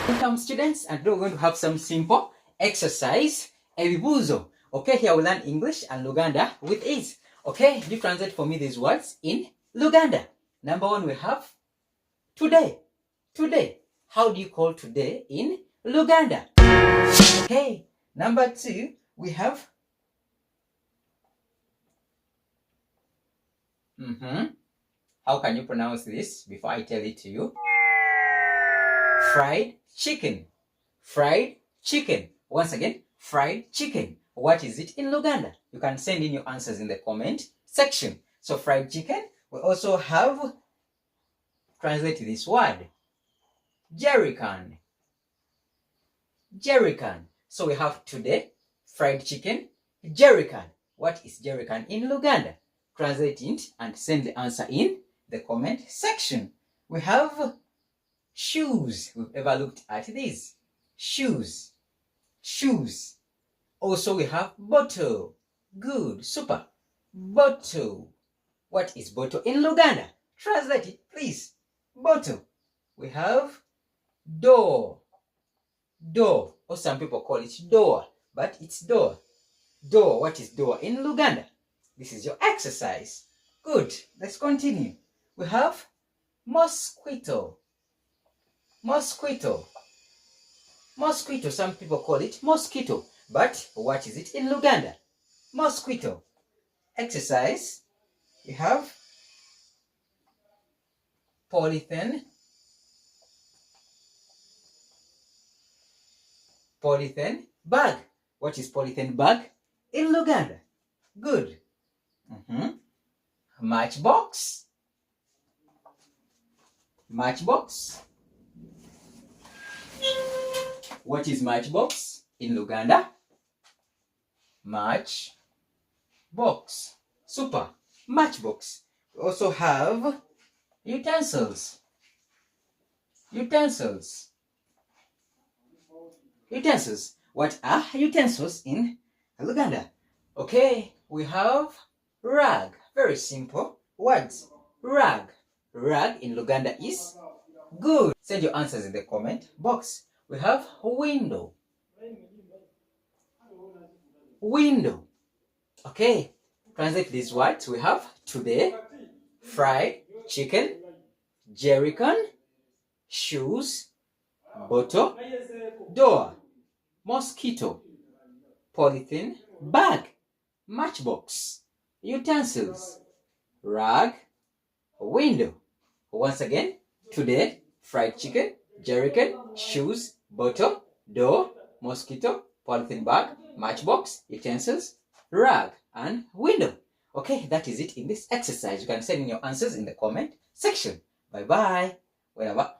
Welcome students, and we're going to have some simple exercise, ebibuzo. Okay, here we learn English and Luganda with ease. Okay, you translate for me these words in Luganda. Number one, we have today. Today. How do you call today in Luganda? Okay, number two, we have How can you pronounce this before I tell it to you? Fried chicken. Fried chicken. Once again, fried chicken. What is it in Luganda? You can send in your answers in the comment section. So fried chicken. We also have, translate this word, jerrycan. Jerrycan. So we have today, fried chicken, jerrycan. What is jerrycan in Luganda? Translate it and send the answer in the comment section. We have shoes. We've ever looked at these. Shoes. Shoes. Also we have bottle. Good. Super. Bottle. What is bottle in Luganda? Translate it, please. Bottle. We have door. Door. Or some people call it door, but it's door. Door. What is door in Luganda? This is your exercise. Good. Let's continue. We have mosquito. Mosquito. Mosquito. Some people call it mosquito. But what is it in Luganda? Mosquito. Exercise. We have polythene. Polythene bag. What is polythene bag in Luganda? Good. Matchbox. Matchbox. What is matchbox in Luganda? Matchbox. Super. Matchbox. We also have utensils. Utensils. Utensils. What are utensils in Luganda? Okay, we have rag. Very simple words. Rag. Rag in Luganda is good. Send your answers in the comment box. We have window. Window. Okay, translate these words. We have today, fried chicken, jerrycan, shoes, bottle, door, mosquito, polythene bag, matchbox, utensils, rag, window. Once again, today, fried chicken, jerrycan, shoes, bottle, door, mosquito, polythene bag, matchbox, utensils, rag, and window. Okay, that is it in this exercise. You can send in your answers in the comment section. Bye-bye. Wherever.